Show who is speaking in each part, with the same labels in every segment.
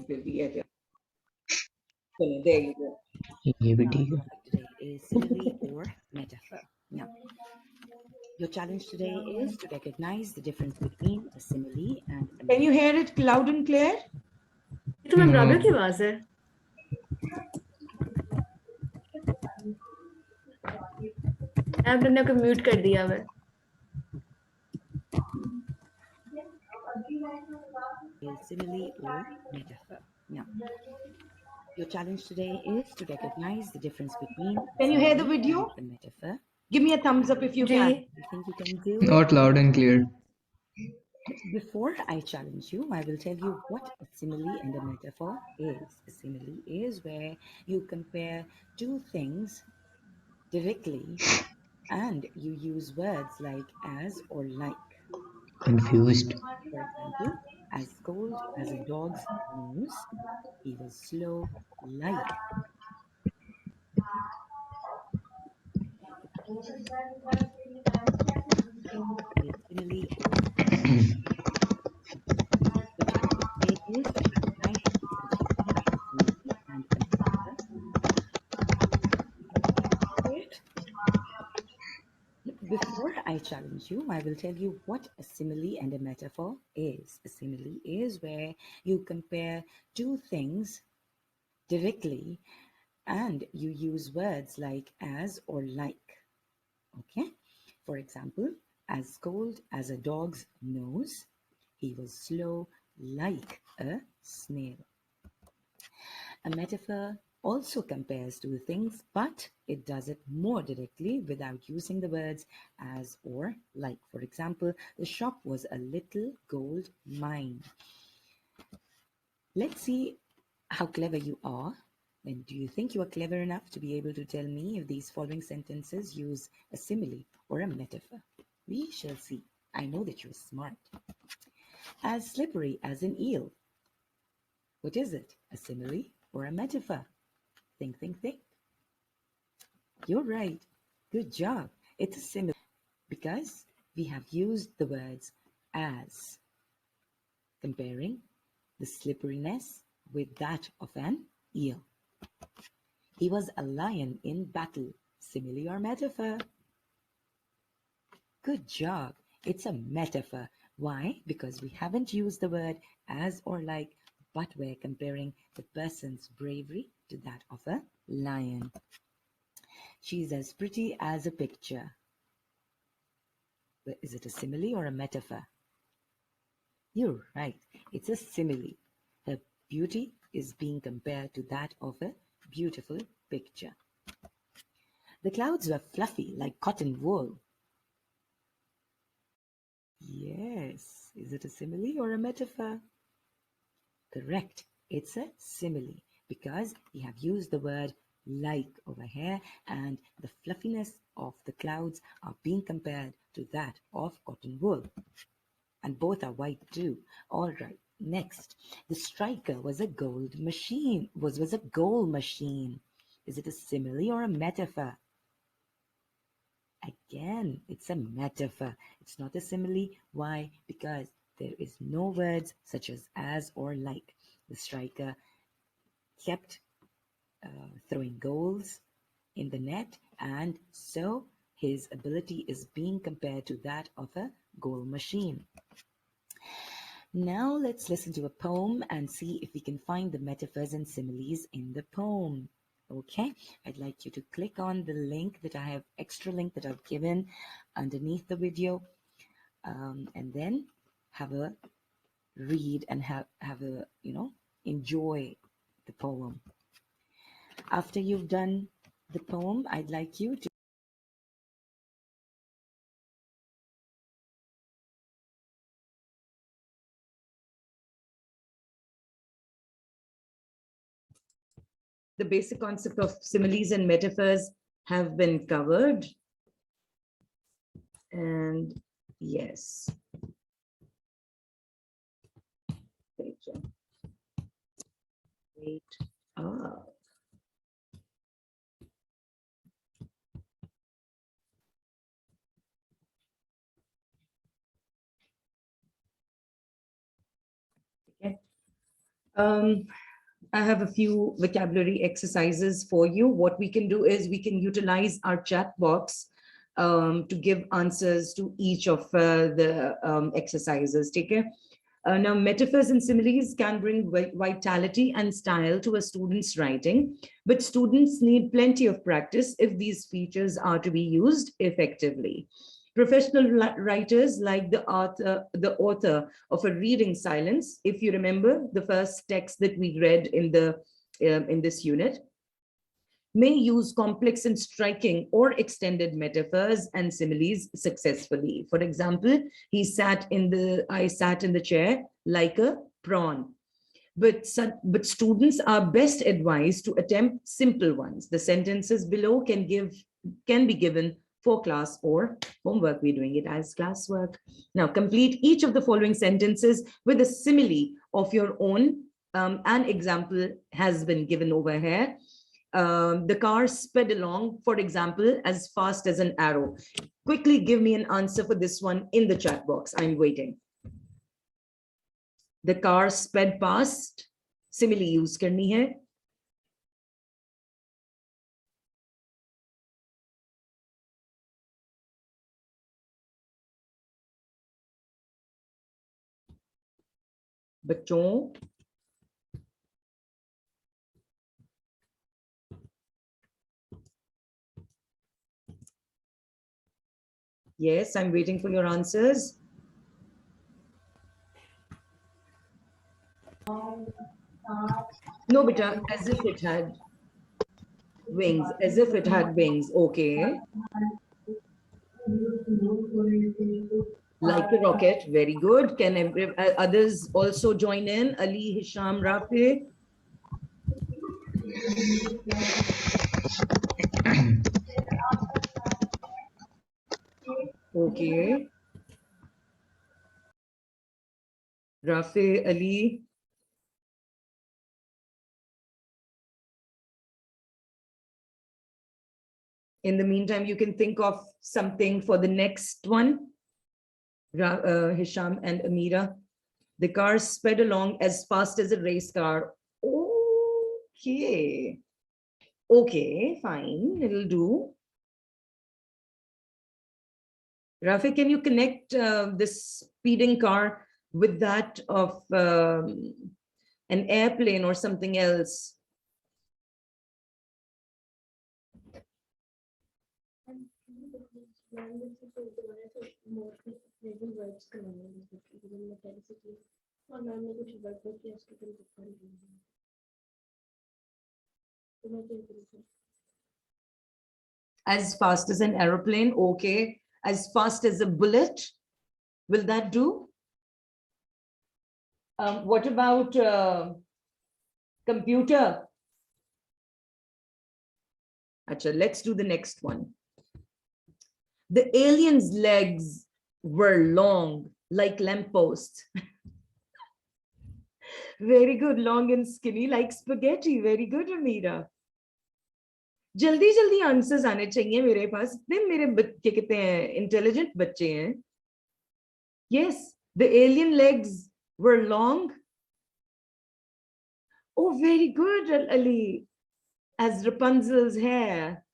Speaker 1: will be at your. So there you go.
Speaker 2: ये भी ठीक है.
Speaker 3: Today is simile or metaphor. Now, your challenge today is to recognize the difference between a simile and a
Speaker 1: Can you hear it loud and clear?
Speaker 4: ये तो ma'am Rabia की आवाज है. आपने को म्यूट कर दिया है.
Speaker 3: simile or metaphor. Now, your challenge today is to recognize the difference between
Speaker 1: Can you hear the
Speaker 3: simile
Speaker 1: video?
Speaker 3: and the metaphor.
Speaker 1: Give me a thumbs up if you
Speaker 4: ji.
Speaker 1: can.
Speaker 3: You think you can do
Speaker 2: Not loud and clear.
Speaker 3: it? Before I challenge you, I will tell you what a simile and a metaphor is. A simile is where you compare two things directly and you use words like as or like.
Speaker 2: Confused.
Speaker 3: For example, as cold as a dog's nose, he was slow like. A simile or the challenge today is to recognize the difference between a simile and a metaphor. Right? Before I challenge you, I will tell you what a simile and a metaphor is. A simile is where you compare two things directly and you use words like as or like. Okay? For example, as cold as a dog's nose, he was slow like a snail. A metaphor also compares two things, but it does it more directly without using the words as or like. For example, the shop was a little gold mine. Let's see how clever you are. And do you think you are clever enough to be able to tell me if these following sentences use a simile or a metaphor? We shall see. I know that you're smart. As slippery as an eel. What is it? A simile or a metaphor? Think, think, think. You're right. Good job. It's a simile because we have used the words as, comparing the slipperiness with that of an eel. He was a lion in battle. Simile or metaphor? Good job. It's a metaphor. Why? Because we haven't used the word as or like, but we're comparing the person's bravery to that of a lion. She's as pretty as a picture. Is it a simile or a metaphor? You're right. It's a simile. Her beauty is being compared to that of a beautiful picture. The clouds were fluffy like cotton wool. Yes. Is it a simile or a metaphor? Correct. It's a simile because we have used the word like over here and the fluffiness of the clouds are being compared to that of cotton wool. And both are white too. All right. Next, the striker was a gold machine. Was a goal machine. Is it a simile or a metaphor? Again, it's a metaphor. It's not a simile. Why? Because there is no words such as or like. The striker kept throwing goals in the net, and so his ability is being compared to that of a goal machine. Now let's listen to a poem and see if we can find the metaphors and similes in the poem. Okay, I'd like you to click on the link that I have, extra link that I've given underneath the video, and then have a read and have a, enjoy the poem. After you've done the poem, I'd like you to
Speaker 1: The basic concept of similes and metaphors have been covered. And yes. Wait up. Okay. Um, I have a few vocabulary exercises for you. What we can do is we can utilize our chat box to give answers to each of the exercises. Take care. Now, metaphors and similes can bring vitality and style to a student's writing, but students need plenty of practice if these features are to be used effectively. Professional writers like the author of A Reading Silence, if you remember the first text that we read in this unit, may use complex and striking or extended metaphors and similes successfully. For example, I sat in the chair like a prawn. But students are best advised to attempt simple ones. The sentences below can be given for class or homework. We're doing it as classwork. Now, complete each of the following sentences with a simile of your own. An example has been given over here. The car sped along, for example, as fast as an arrow. Quickly give me an answer for this one in the chat box. I'm waiting. The car sped past. Simile use करनी है. बच्चों, yes, I'm waiting for your answers. No, beta, as if it had wings, as if it had wings. Okay. Like a rocket, very good. Can others also join in? Ali, Hisham, Rafi? Okay. Rafi, Ali. In the meantime, you can think of something for the next one. Hisham and Amira. The car sped along as fast as a race car. Okay. Okay, fine, it'll do. Rafi, can you connect this speeding car with that of an airplane or something else? As fast as an aeroplane, okay. As fast as a bullet, will that do? What about computer? Achha, let's do the next one. The alien's legs were long, like lampposts. Very good, long and skinny, like spaghetti. Very good, Amira. जल्दी जल्दी answers आने चाहिए मेरे पास. इतने मेरे क्या कहते हैं इंटेलिजेंट बच्चे हैं. Yes, the alien legs were long. Oh, very good, Ali. As Rapunzel's hair.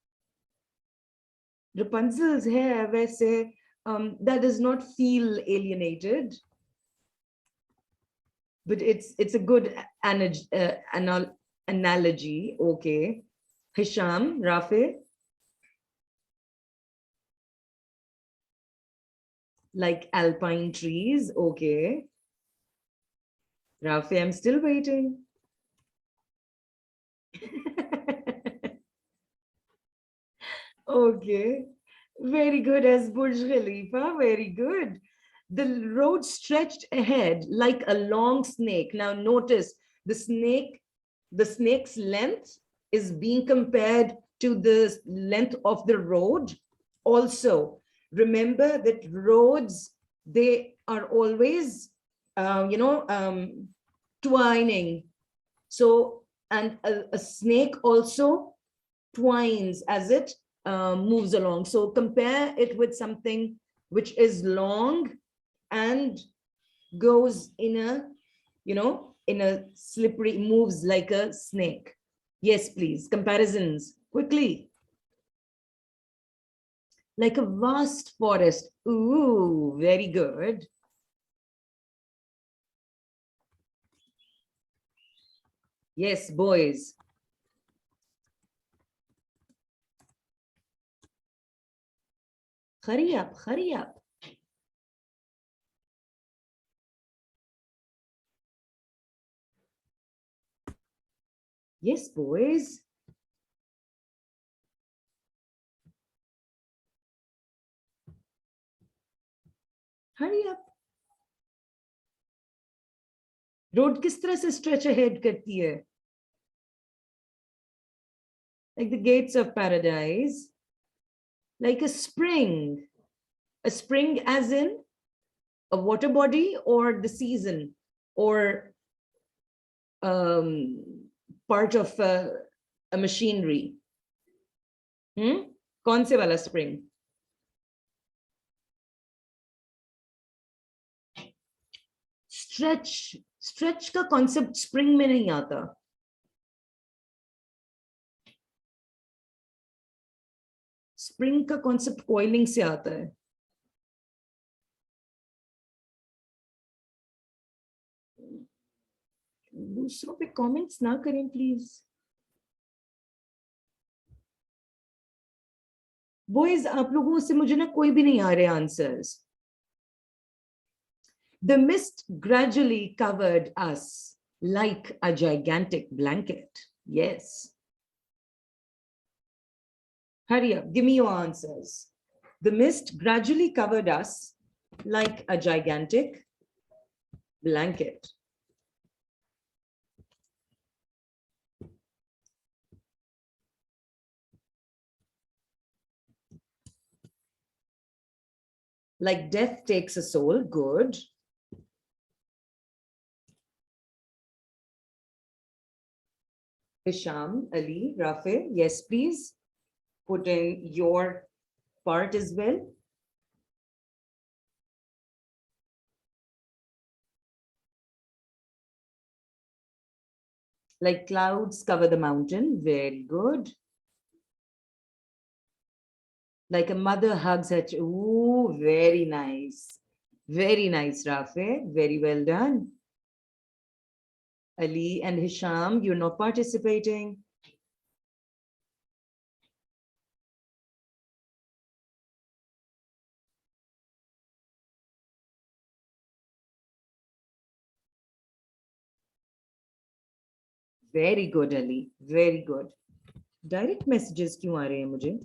Speaker 1: Rapunzel's hair, वैसे that does not feel alienated, but it's a good analogy. Okay. Hisham, Rafi. Like alpine trees. Okay. Rafi, I'm still waiting. Okay. Very good, as Burj Khalifa. Very good. The road stretched ahead like a long snake. Now notice the snake's length is being compared to the length of the road. Also, remember that roads, they are always, twining. So, and a snake also twines as it moves along. So compare it with something which is long and goes in a, in a slippery, moves like a snake. Yes, please. Comparisons, quickly. Like a vast forest. Ooh, very good. Yes, boys. Hurry up, hurry up. Yes, boys. Hurry up. Road किस तरह से stretch ahead करती है? Like the gates of paradise. Like a spring. A spring as in a water body or the season or part of a machinery. कौन से वाला spring? Stretch का concept spring में नहीं आता. Spring का concept coiling से आता है. दूसरों पे comments ना करें please. Boys, आप लोगों से मुझे ना कोई भी नहीं आ रहे answers. The mist gradually covered us like a gigantic blanket. Yes. Hurry up, give me your answers. The mist gradually covered us like a gigantic blanket. Like death takes a soul, good. Hisham, Ali, Rafe, yes, please. Put in your part as well. Like clouds cover the mountain, very good. Like a mother hugs her, ooh, very nice. Very nice, Rafe, very well done. Ali and Hisham, you're not participating. Very good, Ali. Very good. Direct messages क्यों आ रहे हैं मुझे?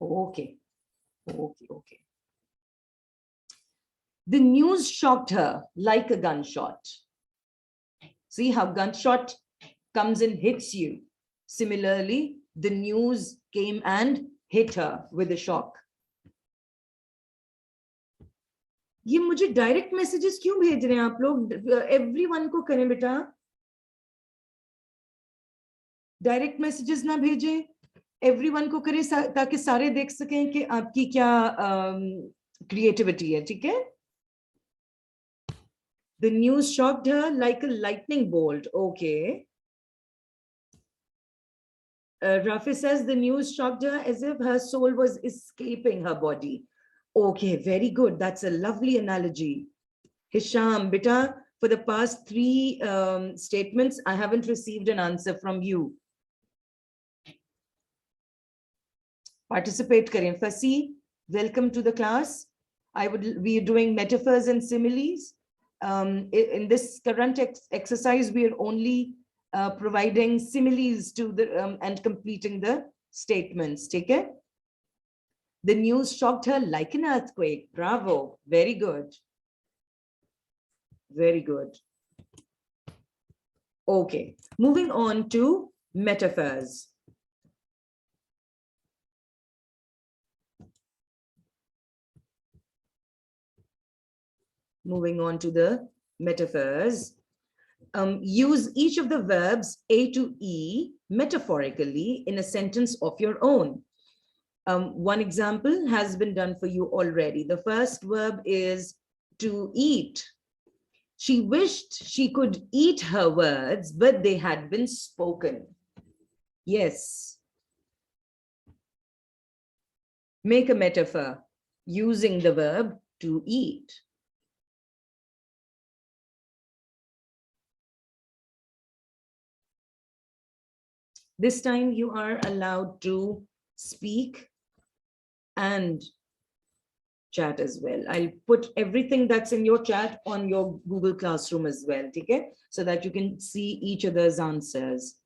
Speaker 1: Okay. Okay. The news shocked her like a gunshot. See how gunshot comes and hits you. Similarly, the news came and hit her with a shock. ये मुझे direct messages क्यों भेज रहे हैं आप लोग? एवरीवन को करें बेटा, डायरेक्ट मैसेजेस ना भेजें, एवरीवन को करें ताकि सारे देख सकें कि आपकी क्या क्रिएटिविटी है. ठीक है? The news shocked her like a lightning bolt. Okay. Rafi says the news shocked her as if her soul was escaping her body. Okay, very good. That's a lovely analogy. Hisham, beta, for the past 3 statements, I haven't received an answer from you. Participate, Karim. Fasi, welcome to the class. We are doing metaphors and similes. In this current exercise, we are only providing similes to the and completing the statements. Take it. The news shocked her like an earthquake. Bravo. Very good. Very good. Okay. Moving on to metaphors. Moving on to the metaphors. Use each of the verbs A to E metaphorically in a sentence of your own. One example has been done for you already. The first verb is to eat. She wished she could eat her words, but they had been spoken. Yes. Make a metaphor using the verb to eat. This time you are allowed to speak and chat as well. I'll put everything that's in your chat on your Google Classroom as well, okay? So that you can see each other's answers.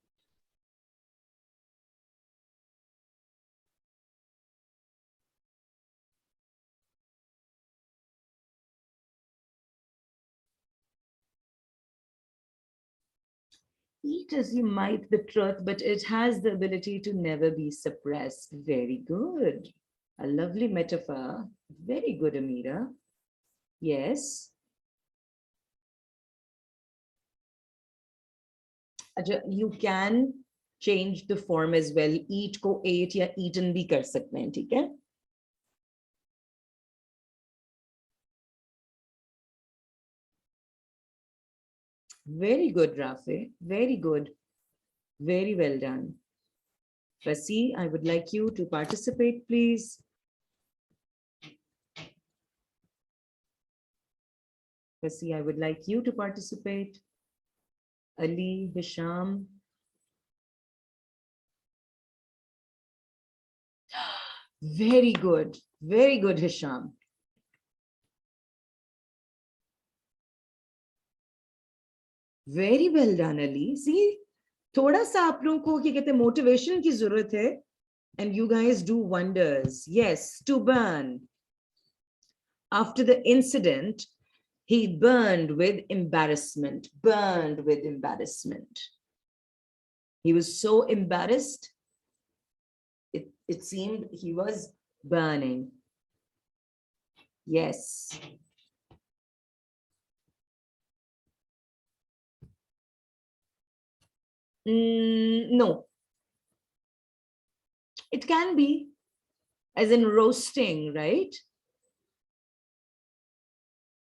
Speaker 1: Eat as you might the truth, but it has the ability to never be suppressed. Very good. A lovely metaphor. Very good, Amira. Yes. You can change the form as well. Eat ko ate या eaten भी कर सकते हैं, ठीक है? Very good, Rafi. Very good. Very well done. Rasi, I would like you to participate, please. Rasi, I would like you to participate. Ali, Hisham. Very good. Very good, Hisham. Very well done, Ali. See, थोड़ा सा आप लोगों को क्या कहते हैं motivation की जरूरत है, and you guys do wonders. Yes, to burn. After the incident, he burned with embarrassment. Burned with embarrassment. He was so embarrassed. It seemed he was burning. Yes. No. It can be, as in roasting, right?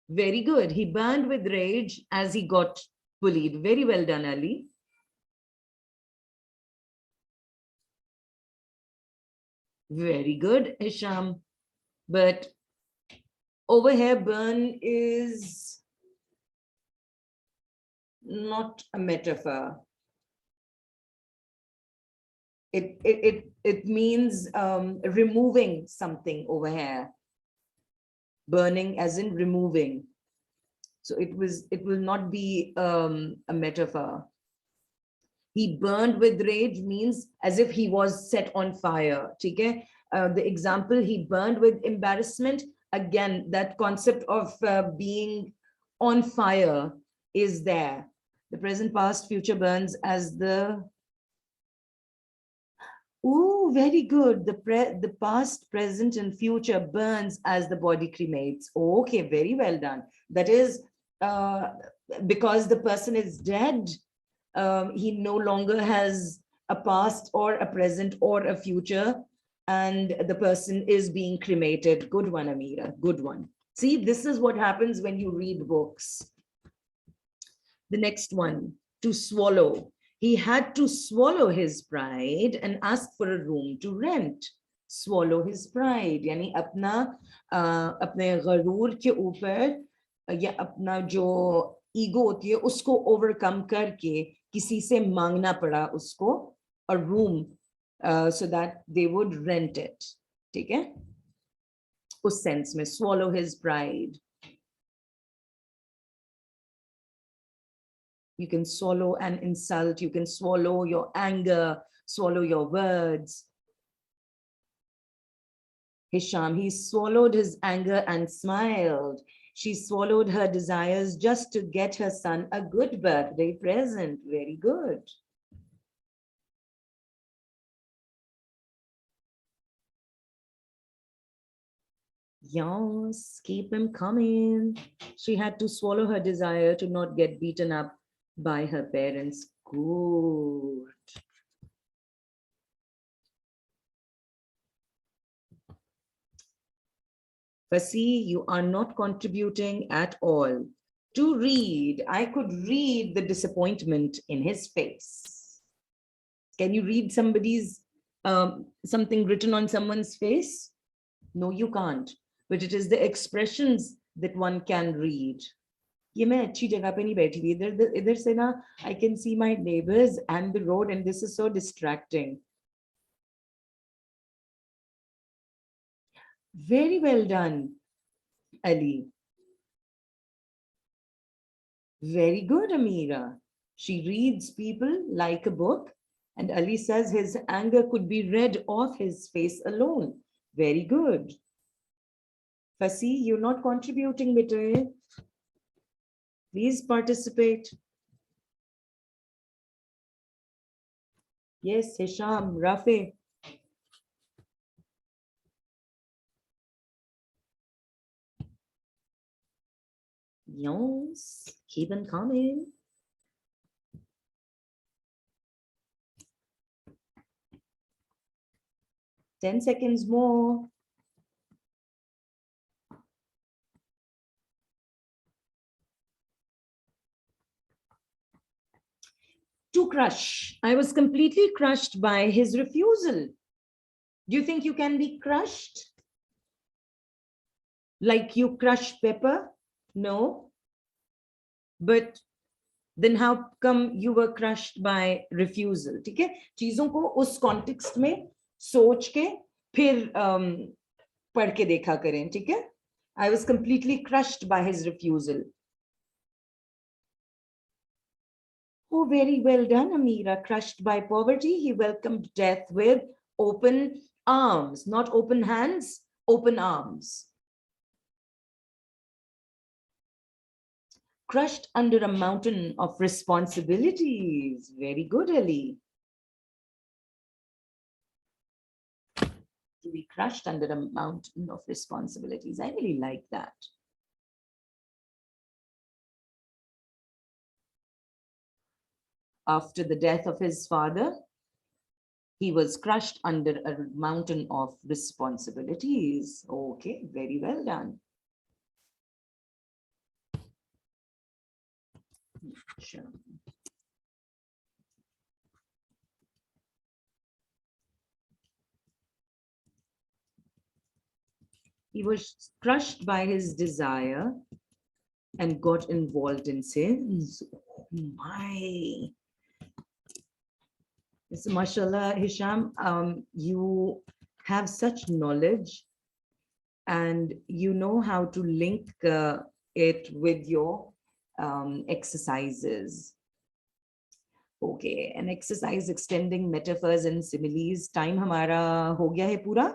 Speaker 1: Very good. He burned with rage as he got bullied. Very well done, Ali. Very good, Hisham. But over here, burn is not a metaphor. It means removing something over here. Burning as in removing. So it will not be a metaphor. He burned with rage means as if he was set on fire. Okay? The example, he burned with embarrassment. Again, that concept of being on fire is there. The present, past, future burns as the... Oh, very good. The past, present, and future burns as the body cremates. Okay, very well done. That is because the person is dead. He no longer has a past or a present or a future, and the person is being cremated. Good one, Amira. Good one. See, this is what happens when you read books. The next one, to swallow. He had to swallow his pride and ask for a room to rent. Swallow his pride, यानी अपने गरूर के ऊपर या अपना जो ego होती है उसको ओवरकम करके किसी से मांगना पड़ा उसको a room so that they would rent it. ठीक है? उस सेंस में swallow his pride. You can swallow an insult. You can swallow your anger, swallow your words. Hisham, he swallowed his anger and smiled. She swallowed her desires just to get her son a good birthday present. Very good. Yes, keep him coming. She had to swallow her desire to not get beaten up by her parents. Good. Fasi, you are not contributing at all. To read, I could read the disappointment in his face. Can you read somebody's, something written on someone's face? No, you can't. But it is the expressions that one can read. ये मैं अच्छी जगह पे नहीं बैठी हुई इधर इधर से ना I can see my neighbors and the road and this is so distracting. Very well done, Ali. Very good, Amira. She reads people like a book, and Ali says his anger could be read off his face alone. Very good. Fasi, you're not contributing, beta. Please participate. Yes, Hisham, Rafi. Yes, keep on coming. Ten seconds more. To crush. I was completely crushed by his refusal. Do you think you can be crushed? Like you crush pepper? No. But then how come you were crushed by refusal? ठीक है? चीजों को उस context में सोच के फिर पढ़ के देखा करें, ठीक है? I was completely crushed by his refusal. Oh, very well done, Amira. Crushed by poverty, he welcomed death with open arms, not open hands, open arms. Crushed under a mountain of responsibilities. Very good, Ali. To be crushed under a mountain of responsibilities. I really like that. After the death of his father, he was crushed under a mountain of responsibilities. Okay, very well done. Sure. He was crushed by his desire and got involved in sins. Oh my. So, mashallah, Hisham, you have such knowledge and you know how to link it with your exercises. Okay, an exercise extending metaphors and similes. Time हमारा हो गया है पूरा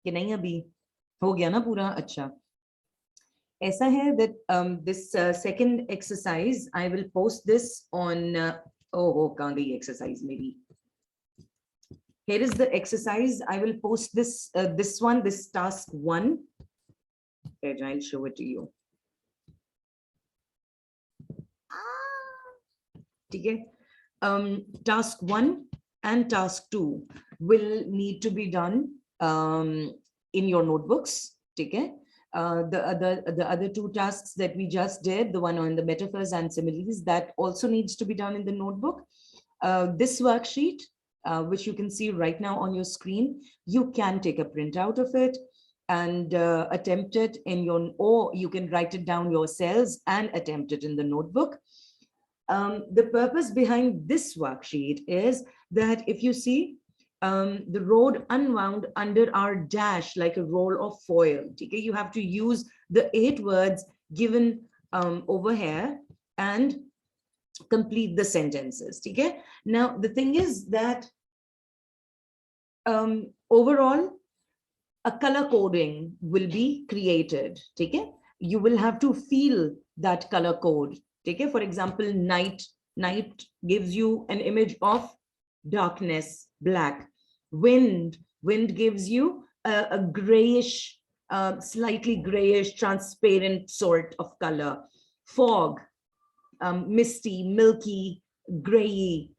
Speaker 1: कि नहीं अभी हो गया ना पूरा अच्छा ऐसा है that this second exercise I will post this on oh कहाँ गई exercise maybe. Here is the exercise. I will post this this task 1. I'll show it to you. Okay. Task 1 and task 2 will need to be done in your notebooks. Okay. The other 2 tasks that we just did, the one on the metaphors and similes, that also needs to be done in the notebook. This worksheet, which you can see right now on your screen, you can take a printout of it and attempt it in your, or you can write it down yourselves and attempt it in the notebook. The purpose behind this worksheet is that if you see the road unwound under our dash like a roll of foil, okay, you have to use the 8 words given over here and complete the sentences. Okay? Now, the thing is that overall, a color coding will be created. Okay? You will have to feel that color code. Okay? For example, night gives you an image of darkness, black. Wind gives you a grayish, slightly grayish, transparent sort of color. Fog, misty, milky, grayy.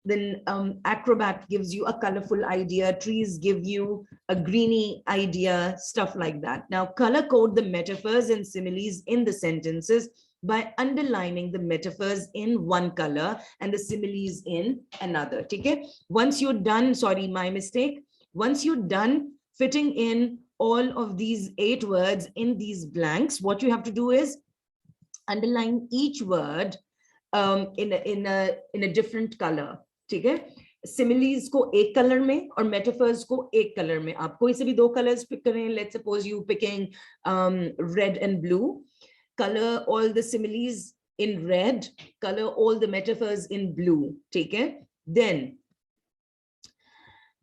Speaker 1: Then acrobat gives you a colorful idea. Trees give you a greeny idea, stuff like that. Now, color code the metaphors and similes in the sentences by underlining the metaphors in one color and the similes in another. Okay? Once you're done, sorry, my mistake. Once you're done fitting in all of these 8 words in these blanks, what you have to do is underline each word in a different color. ठीक है? Similes को एक color में और metaphors को एक color में. आप कोई से भी 2 colors pick करें. Let's suppose you picking red and blue. Color all the similes in red. Color all the metaphors in blue. ठीक है? Then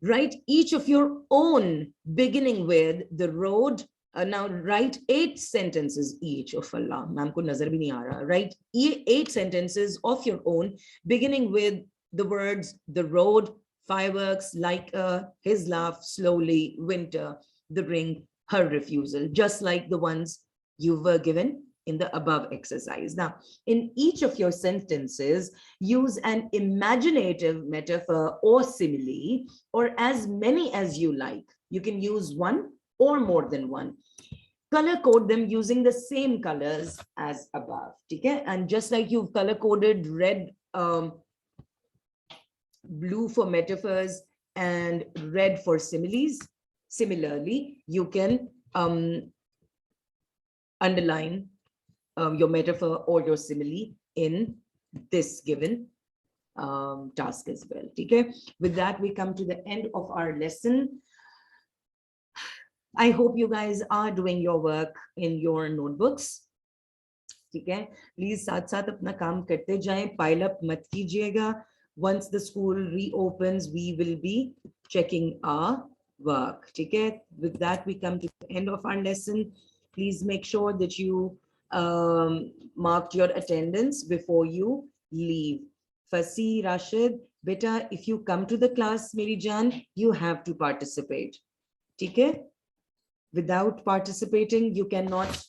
Speaker 1: write each of your own, beginning with the road. Now write 8 sentences each of Allah. Ma'am ko nazar bhi nahi aa raha. Write 8 sentences of your own, beginning with the words the road, fireworks, like his laugh, slowly, winter, the ring, her refusal, just like the ones you were given in the above exercise. Now, in each of your sentences, use an imaginative metaphor or simile, or as many as you like. You can use one or more than one. Color code them using the same colors as above. Okay? And just like you've color coded red, blue for metaphors and red for similes, similarly, you can underline your metaphor or your simile in this given task as well. Okay? With that, we come to the end of our lesson. I hope you guys are doing your work in your notebooks. Okay? Please साथ साथ अपना काम करते जाएं, pile up मत कीजिएगा. Once the school reopens, we will be checking our work. Okay? With that, we come to the end of our lesson. Please make sure that you marked your attendance before you leave. Fasi, Rashid, beta, if you come to the class, Meri Jaan, you have to participate. Okay? Without participating, you cannot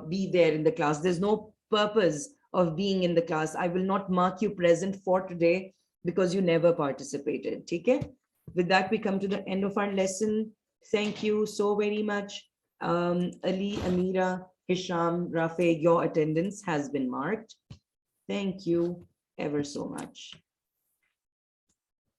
Speaker 1: be there in the class. There's no purpose of being in the class. I will not mark you present for today because you never participated. Okay? With that, we come to the end of our lesson. Thank you so very much. Ali, Amira, Hisham, Rafe, your attendance has been marked. Thank you ever so much.